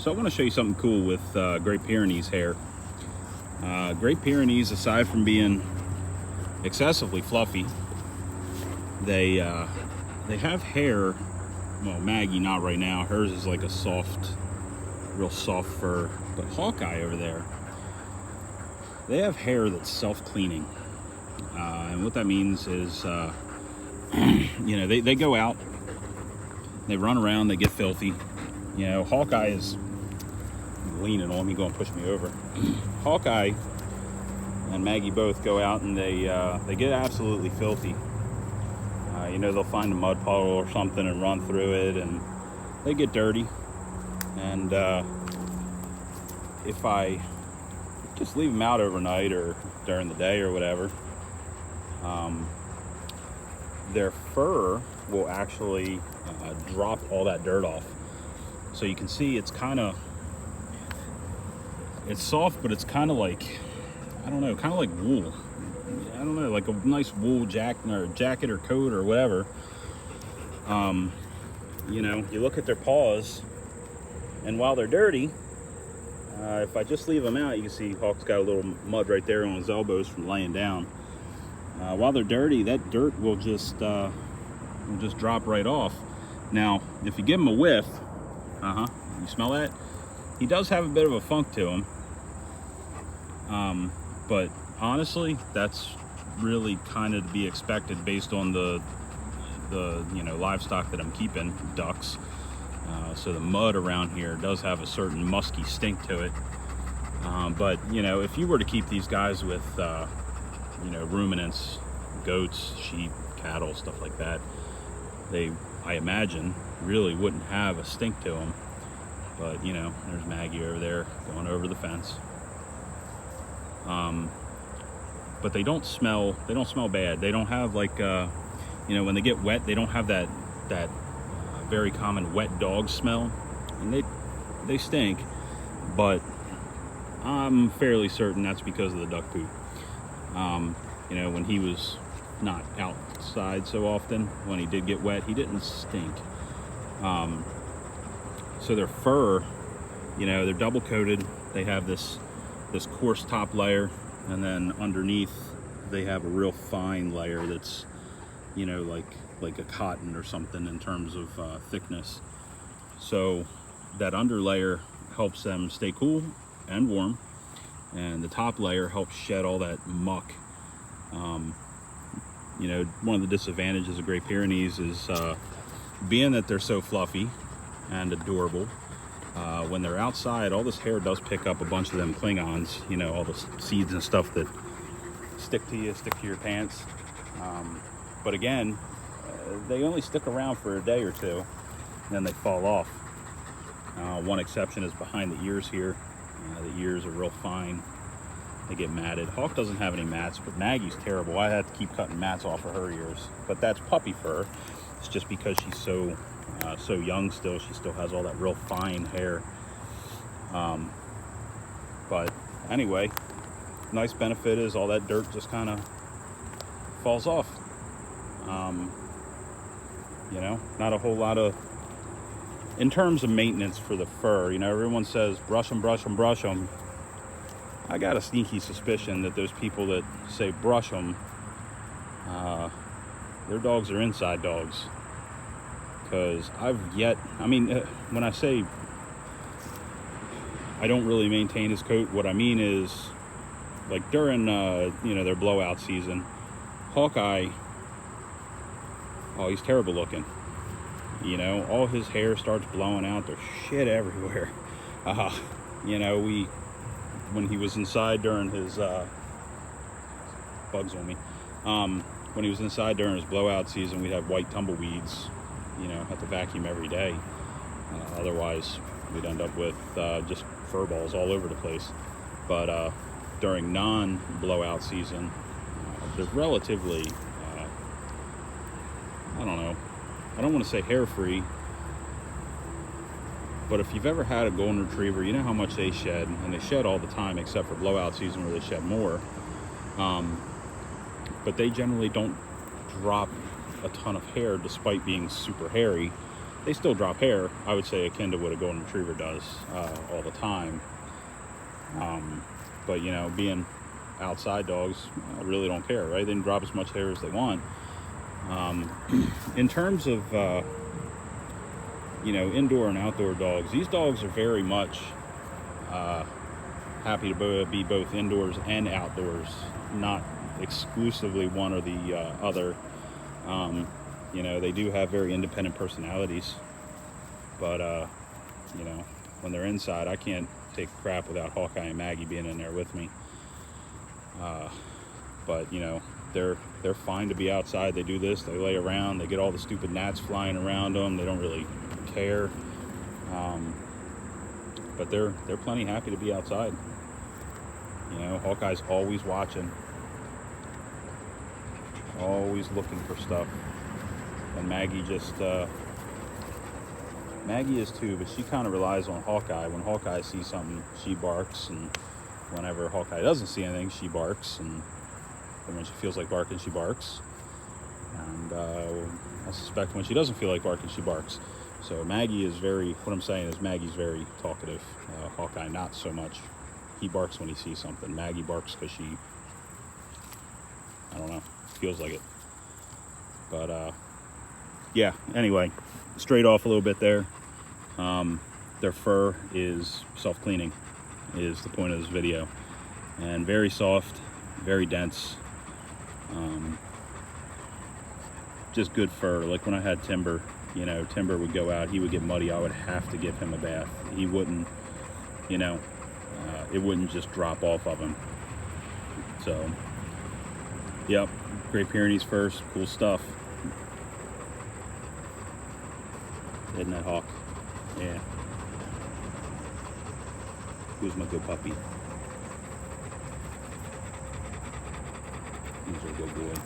So I want to show you something cool with Great Pyrenees hair. Great Pyrenees, aside from being excessively fluffy, they have hair. Well, Maggie not right now. Hers is like a soft, real soft fur. But Hawkeye over there, they have hair that's self-cleaning, and what that means is, you know, they go out, they run around, they get filthy. You know, Hawkeye is leaning on me, going to push me over. Hawkeye and Maggie both go out and they get absolutely filthy. You know, they'll find a mud puddle or something and run through it, and they get dirty. And if I just leave them out overnight or during the day or whatever, their fur will actually drop all that dirt off. So you can see it's soft, but it's kind of like, I don't know, kind of like wool. I don't know, like a nice wool jacket or coat or whatever. You know, you look at their paws, and while they're dirty, if I just leave them out, you can see Hawk's got a little mud right there on his elbows from laying down. While they're dirty, that dirt will just drop right off. Now, if you give him a whiff, you smell that? He does have a bit of a funk to him, but honestly, that's really kind of to be expected based on the you know, livestock that I'm keeping, ducks. So the mud around here does have a certain musky stink to it. But you know, if you were to keep these guys with you know, ruminants, goats, sheep, cattle, stuff like that, they, I imagine, really wouldn't have a stink to them. But you know, there's Maggie over there going over the fence. But they don't smell bad. They don't have like you know, when they get wet, they don't have that very common wet dog smell, and they stink. But I'm fairly certain that's because of the duck poop. You know, when he was not outside so often, when he did get wet, he didn't stink. So their fur, you know, they're double coated. They have this coarse top layer, and then underneath they have a real fine layer that's, you know, like a cotton or something in terms of thickness. So that under layer helps them stay cool and warm, and the top layer helps shed all that muck. You know, one of the disadvantages of Great Pyrenees is being that they're so fluffy and adorable. When they're outside, all this hair does pick up a bunch of them Klingons, you know, all the seeds and stuff that stick to your pants. But again, they only stick around for a day or two, and then they fall off. One exception is behind the ears here. The ears are real fine. They get matted. Hawk doesn't have any mats, but Maggie's terrible. I had to keep cutting mats off of her ears. But that's puppy fur. It's just because she's so young still. She still has all that real fine hair. But anyway, nice benefit is all that dirt just kind of falls off. You know, not a whole lot of, in terms of maintenance for the fur, you know, everyone says brush them, brush them, brush them. I got a sneaky suspicion that those people that say brush them, their dogs are inside dogs. Because I mean, when I say I don't really maintain his coat, what I mean is, like during, you know, their blowout season, Hawkeye, oh, he's terrible looking. You know, all his hair starts blowing out. There's shit everywhere. You know, when he was inside during his, bugs on me. When he was inside during his blowout season, we'd have white tumbleweeds, you know, have to vacuum every day. Otherwise, we'd end up with just fur balls all over the place. But during non-blowout season, they're relatively, I don't know, I don't want to say hair-free, but if you've ever had a golden retriever, you know how much they shed, and they shed all the time except for blowout season where they shed more. But they generally don't drop a ton of hair despite being super hairy. they still drop hair, I would say, akin to what a golden retriever does all the time. But you know, being outside dogs really don't care, right? They can drop as much hair as they want. In terms of you know, indoor and outdoor dogs, these dogs are very much happy to be both indoors and outdoors, not exclusively one or the other. You know, they do have very independent personalities, but you know, when they're inside, I can't take crap without Hawkeye and Maggie being in there with me. But you know, they're fine to be outside. They do this, they lay around, they get all the stupid gnats flying around them, they don't really care. But they're plenty happy to be outside. You know, Hawkeye's always watching, always looking for stuff, and Maggie just Maggie is too, but she kind of relies on Hawkeye. When Hawkeye sees something, she barks, and whenever Hawkeye doesn't see anything, she barks, and when she feels like barking, she barks. And I suspect when she doesn't feel like barking, she barks. So Maggie is very, what I'm saying is Maggie's very talkative. Hawkeye, not so much. He barks when he sees something. Maggie barks because she, I don't know, feels like it. But yeah, anyway, straight off a little bit there. Their fur is self-cleaning, is the point of this video. And very soft, very dense. Just good fur. Like when I had Timber, you know, Timber would go out, he would get muddy, I would have to give him a bath. He wouldn't, you know, it wouldn't just drop off of him. So, yep, Great Pyrenees first, cool stuff. Isn't that Hawk? Yeah. Who's my good puppy? He's a good boy.